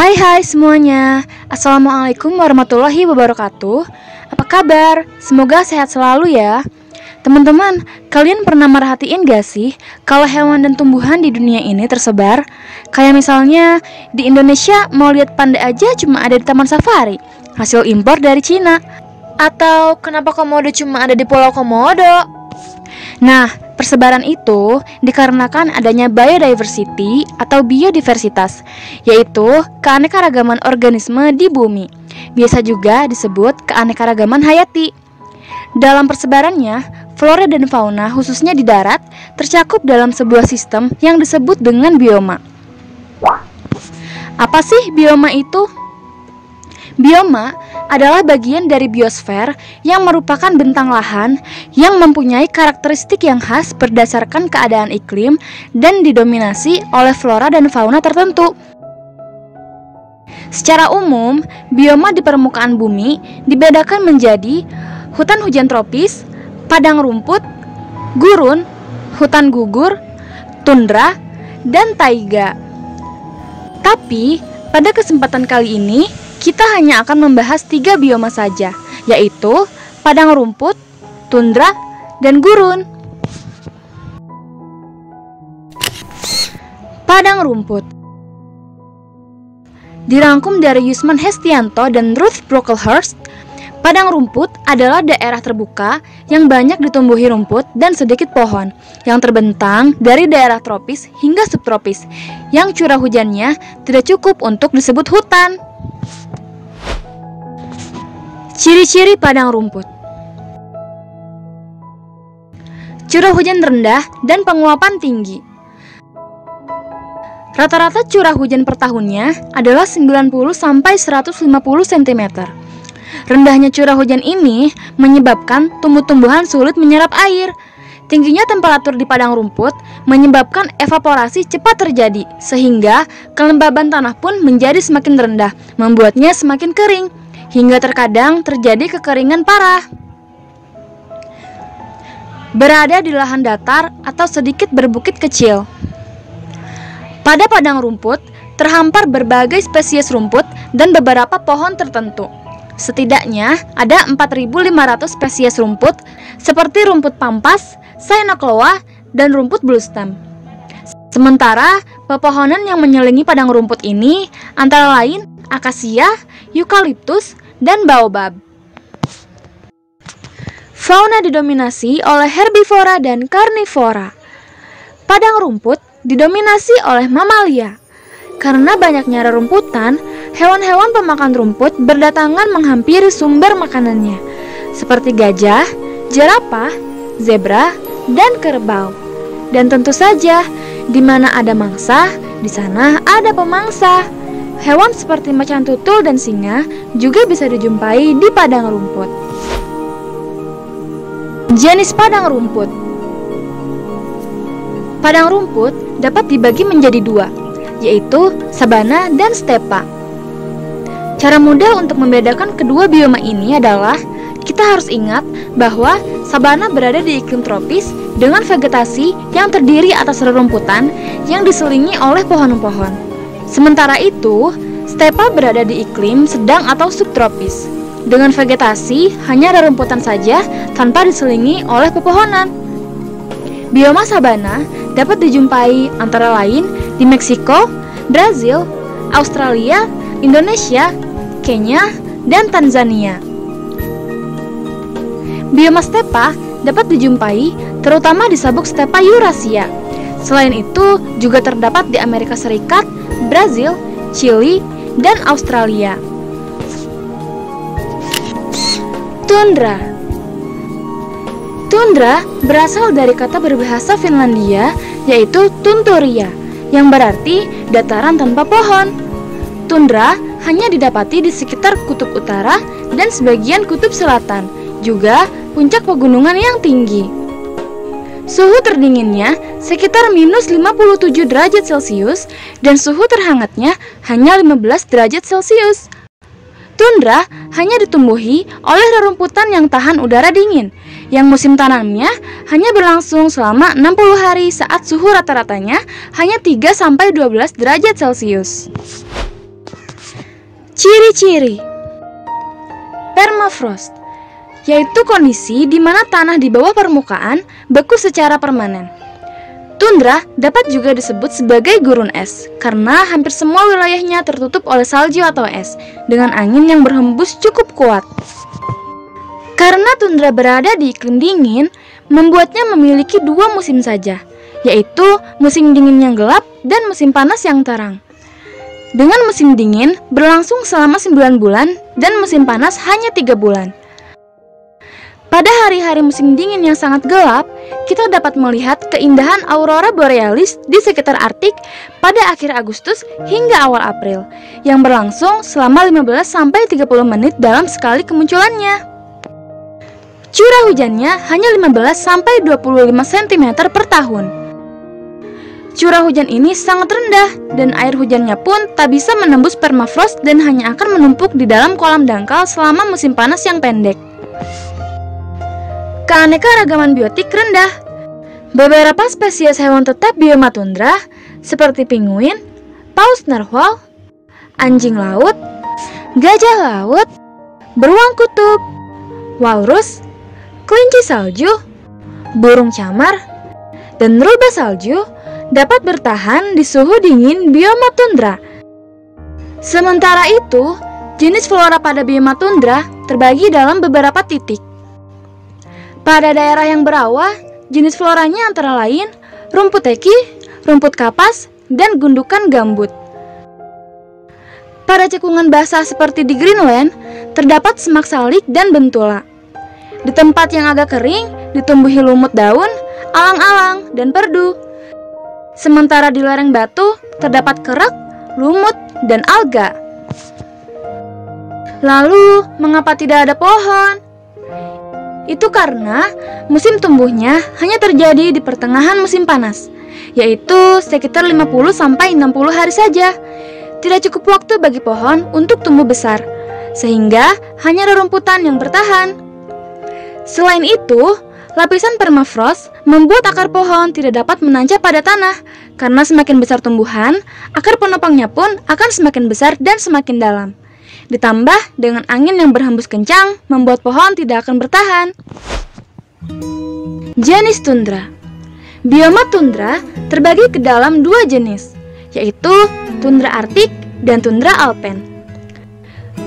Hai semuanya. Assalamualaikum warahmatullahi wabarakatuh. Apa kabar? Semoga sehat selalu ya. Teman-teman, kalian pernah merhatiin gak sih kalau hewan dan tumbuhan di dunia ini tersebar? Kayak misalnya di Indonesia mau lihat panda aja cuma ada di Taman Safari, hasil impor dari Cina. Atau kenapa komodo cuma ada di Pulau Komodo? Nah, persebaran itu dikarenakan adanya biodiversity atau biodiversitas, yaitu keanekaragaman organisme di bumi. Biasa juga disebut keanekaragaman hayati. Dalam persebarannya, flora dan fauna khususnya di darat tercakup dalam sebuah sistem yang disebut dengan bioma. Apa sih bioma itu? Bioma adalah bagian dari biosfer yang merupakan bentang lahan yang mempunyai karakteristik yang khas berdasarkan keadaan iklim dan didominasi oleh flora dan fauna tertentu. Secara umum, bioma di permukaan bumi dibedakan menjadi hutan hujan tropis, padang rumput, gurun, hutan gugur, tundra, dan taiga. Tapi, pada kesempatan kali ini, kita hanya akan membahas 3 bioma saja, yaitu padang rumput, tundra, dan gurun. Padang rumput dirangkum dari Yusman Hestianto dan Ruth Brocklehurst. Padang rumput adalah daerah terbuka yang banyak ditumbuhi rumput dan sedikit pohon, yang terbentang dari daerah tropis hingga subtropis, yang curah hujannya tidak cukup untuk disebut hutan. Ciri-ciri padang rumput: curah hujan rendah dan penguapan tinggi. Rata-rata curah hujan per tahunnya adalah 90-150 cm. Rendahnya curah hujan ini menyebabkan tumbuh-tumbuhan sulit menyerap air. Tingginya temperatur di padang rumput menyebabkan evaporasi cepat terjadi, sehingga kelembaban tanah pun menjadi semakin rendah, membuatnya semakin kering, hingga terkadang terjadi kekeringan parah. Berada di lahan datar atau sedikit berbukit kecil. Pada padang rumput terhampar berbagai spesies rumput dan beberapa pohon tertentu. Setidaknya ada 4.500 spesies rumput seperti rumput pampas, Cyanocloa, dan rumput bluestem. Sementara pepohonan yang menyelimuti padang rumput ini antara lain akasia, eukaliptus, dan baobab. Fauna didominasi oleh herbivora dan karnivora. Padang rumput didominasi oleh mamalia. Karena banyaknya rerumputan, hewan-hewan pemakan rumput berdatangan menghampiri sumber makanannya, seperti gajah, jerapah, zebra, dan kerbau. Dan tentu saja, di mana ada mangsa, di sana ada pemangsa. Hewan seperti macan tutul dan singa juga bisa dijumpai di padang rumput. Jenis padang rumput. Padang rumput dapat dibagi menjadi 2, yaitu sabana dan stepa. Cara mudah untuk membedakan kedua bioma ini adalah kita harus ingat bahwa sabana berada di iklim tropis dengan vegetasi yang terdiri atas rerumputan yang diselingi oleh pohon-pohon. Sementara itu, stepa berada di iklim sedang atau subtropis dengan vegetasi hanya rerumputan saja tanpa diselingi oleh pepohonan. Bioma sabana dapat dijumpai antara lain di Meksiko, Brazil, Australia, Indonesia, Kenya, dan Tanzania. Bioma stepa dapat dijumpai terutama di sabuk stepa Eurasia. Selain itu, juga terdapat di Amerika Serikat, Brazil, Chili, dan Australia. Tundra. Tundra berasal dari kata berbahasa Finlandia, yaitu tunturia, yang berarti dataran tanpa pohon. Tundra hanya didapati di sekitar kutub utara dan sebagian kutub selatan, juga puncak pegunungan yang tinggi. Suhu terdinginnya sekitar minus 57 derajat Celcius dan suhu terhangatnya hanya 15 derajat Celcius. Tundra hanya ditumbuhi oleh rerumputan yang tahan udara dingin, yang musim tanamnya hanya berlangsung selama 60 hari saat suhu rata-ratanya hanya 3-12 derajat Celcius. Ciri-ciri permafrost yaitu kondisi di mana tanah di bawah permukaan beku secara permanen. Tundra dapat juga disebut sebagai gurun es karena hampir semua wilayahnya tertutup oleh salju atau es dengan angin yang berhembus cukup kuat. Karena tundra berada di iklim dingin, membuatnya memiliki 2 musim saja, yaitu musim dingin yang gelap dan musim panas yang terang. Dengan musim dingin berlangsung selama 9 bulan dan musim panas hanya 3 bulan. Pada hari-hari musim dingin yang sangat gelap, kita dapat melihat keindahan aurora borealis di sekitar Arktik pada akhir Agustus hingga awal April, yang berlangsung selama 15-30 menit dalam sekali kemunculannya. Curah hujannya hanya 15-25 cm per tahun. Curah hujan ini sangat rendah dan air hujannya pun tak bisa menembus permafrost dan hanya akan menumpuk di dalam kolam dangkal selama musim panas yang pendek. Keanekaragaman biotik rendah. Beberapa spesies hewan tetap bioma tundra seperti penguin, paus narwhal, anjing laut, gajah laut, beruang kutub, walrus, kelinci salju, burung camar, dan rubah salju dapat bertahan di suhu dingin bioma tundra. Sementara itu, jenis flora pada bioma tundra terbagi dalam beberapa titik. Pada daerah yang berawa, jenis floranya antara lain rumput teki, rumput kapas, dan gundukan gambut. Pada cekungan basah seperti di Greenland, terdapat semak salik dan bentula. Di tempat yang agak kering, ditumbuhi lumut daun, alang-alang, dan perdu. Sementara di lereng batu terdapat kerak, lumut, dan alga. Lalu, mengapa tidak ada pohon? Itu karena musim tumbuhnya hanya terjadi di pertengahan musim panas, yaitu sekitar 50-60 hari saja. Tidak cukup waktu bagi pohon untuk tumbuh besar, sehingga hanya rerumputan yang bertahan. Selain itu, lapisan permafrost membuat akar pohon tidak dapat menancap pada tanah, karena semakin besar tumbuhan, akar penopangnya pun akan semakin besar dan semakin dalam. Ditambah dengan angin yang berhembus kencang, membuat pohon tidak akan bertahan. Jenis tundra. Bioma tundra terbagi ke dalam 2 jenis, yaitu tundra Arktik dan tundra Alpen.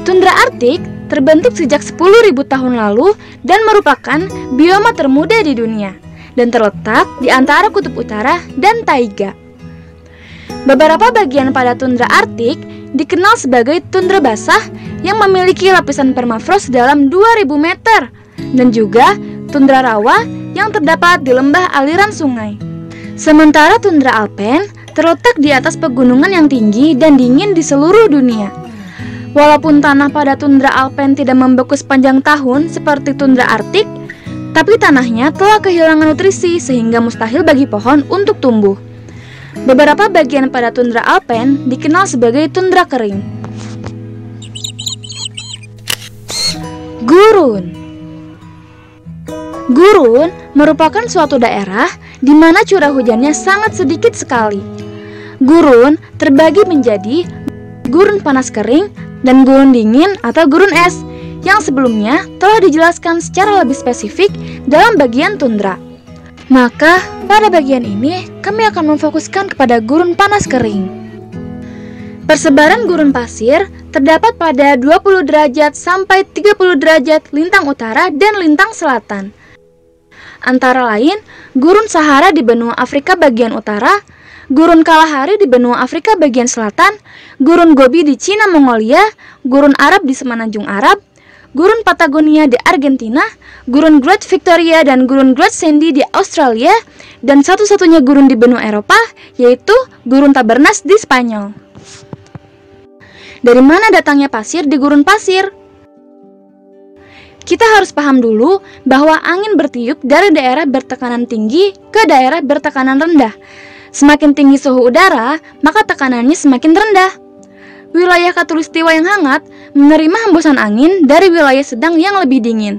Tundra Arktik terbentuk sejak 10.000 tahun lalu dan merupakan bioma termuda di dunia dan terletak di antara kutub utara dan taiga. Beberapa bagian pada tundra Arktik dikenal sebagai tundra basah yang memiliki lapisan permafrost dalam 2000 meter dan juga tundra rawa yang terdapat di lembah aliran sungai. Sementara tundra Alpen terletak di atas pegunungan yang tinggi dan dingin di seluruh dunia. Walaupun tanah pada tundra Alpen tidak membeku sepanjang tahun seperti tundra Arktik, tapi tanahnya telah kehilangan nutrisi sehingga mustahil bagi pohon untuk tumbuh. Beberapa bagian pada tundra Alpen dikenal sebagai tundra kering. Gurun. Gurun merupakan suatu daerah di mana curah hujannya sangat sedikit sekali. Gurun terbagi menjadi gurun panas kering dan gurun dingin atau gurun es yang sebelumnya telah dijelaskan secara lebih spesifik dalam bagian tundra. Maka pada bagian ini kami akan memfokuskan kepada gurun panas kering. Persebaran gurun pasir terdapat pada 20 derajat sampai 30 derajat lintang utara dan lintang selatan. Antara lain, gurun Sahara di benua Afrika bagian utara, gurun Kalahari di benua Afrika bagian selatan, gurun Gobi di Cina Mongolia, gurun Arab di Semenanjung Arab, gurun Patagonia di Argentina, gurun Great Victoria dan gurun Great Sandy di Australia, dan satu-satunya gurun di benua Eropa yaitu gurun Tabernas di Spanyol. Dari mana datangnya pasir di gurun pasir? Kita harus paham dulu bahwa angin bertiup dari daerah bertekanan tinggi ke daerah bertekanan rendah. Semakin tinggi suhu udara, maka tekanannya semakin rendah. Wilayah khatulistiwa yang hangat menerima hembusan angin dari wilayah sedang yang lebih dingin.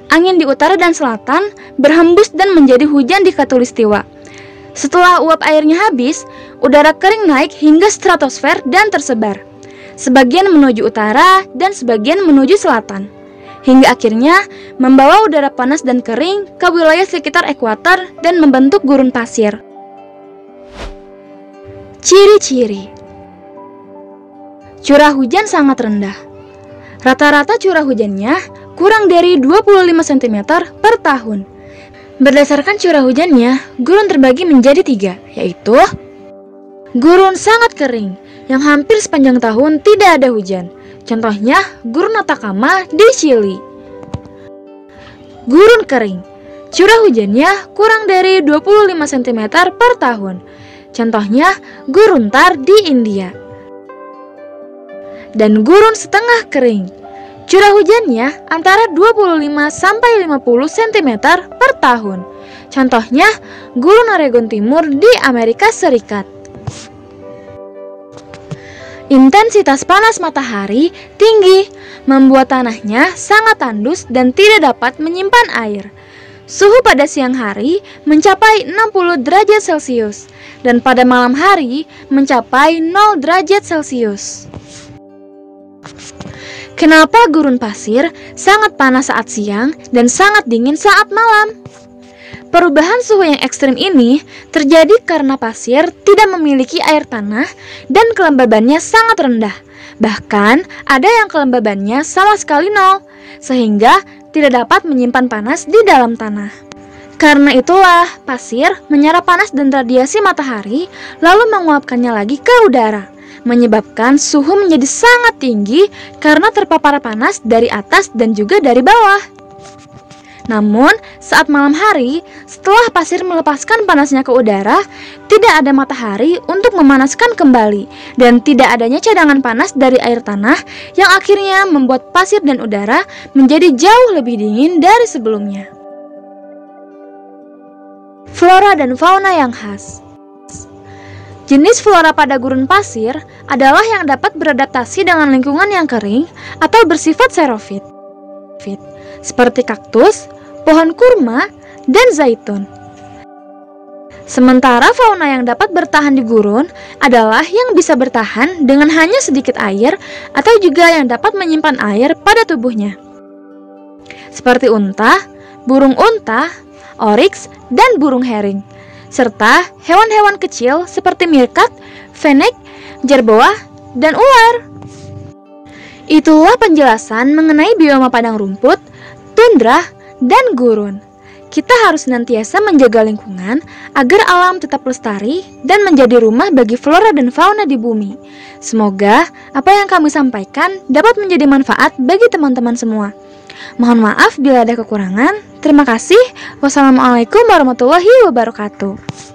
Angin di utara dan selatan berhembus dan menjadi hujan di khatulistiwa. Setelah uap airnya habis, udara kering naik hingga stratosfer dan tersebar. sebagian menuju utara dan sebagian menuju selatan, hingga akhirnya membawa udara panas dan kering ke wilayah sekitar ekuator dan membentuk gurun pasir. Ciri-ciri: curah hujan sangat rendah. Rata-rata curah hujannya kurang dari 25 cm per tahun. Berdasarkan curah hujannya, gurun terbagi menjadi 3, yaitu gurun sangat kering, yang hampir sepanjang tahun tidak ada hujan. Contohnya, gurun Atacama di Chili. Gurun kering, curah hujannya kurang dari 25 cm per tahun. Contohnya, gurun Thar di India. Dan gurun setengah kering, curah hujannya antara 25 sampai 50 cm per tahun. Contohnya, gurun Oregon Timur di Amerika Serikat. Intensitas panas matahari tinggi, membuat tanahnya sangat tandus dan tidak dapat menyimpan air. Suhu pada siang hari mencapai 60 derajat Celcius dan pada malam hari mencapai 0 derajat Celcius. Kenapa gurun pasir sangat panas saat siang dan sangat dingin saat malam? Perubahan suhu yang ekstrim ini terjadi karena pasir tidak memiliki air tanah dan kelembabannya sangat rendah. Bahkan ada yang kelembabannya sama sekali 0, sehingga tidak dapat menyimpan panas di dalam tanah. Karena itulah pasir menyerap panas dan radiasi matahari lalu menguapkannya lagi ke udara, menyebabkan suhu menjadi sangat tinggi karena terpapar panas dari atas dan juga dari bawah. Namun, saat malam hari, setelah pasir melepaskan panasnya ke udara, tidak ada matahari untuk memanaskan kembali, dan tidak adanya cadangan panas dari air tanah yang akhirnya membuat pasir dan udara menjadi jauh lebih dingin dari sebelumnya. Flora dan fauna yang khas. Jenis flora pada gurun pasir adalah yang dapat beradaptasi dengan lingkungan yang kering atau bersifat xerofit, seperti kaktus, pohon kurma, dan zaitun. Sementara fauna yang dapat bertahan di gurun adalah yang bisa bertahan dengan hanya sedikit air atau juga yang dapat menyimpan air pada tubuhnya, seperti unta, burung unta, oryx, dan burung herring, serta hewan-hewan kecil seperti meerkat, fennec, jerboa, dan ular. Itulah penjelasan mengenai bioma padang rumput, tundra, dan gurun. Kita harus senantiasa menjaga lingkungan agar alam tetap lestari dan menjadi rumah bagi flora dan fauna di bumi. Semoga apa yang kami sampaikan dapat menjadi manfaat bagi teman-teman semua. Mohon maaf bila ada kekurangan. Terima kasih. Wassalamualaikum warahmatullahi wabarakatuh.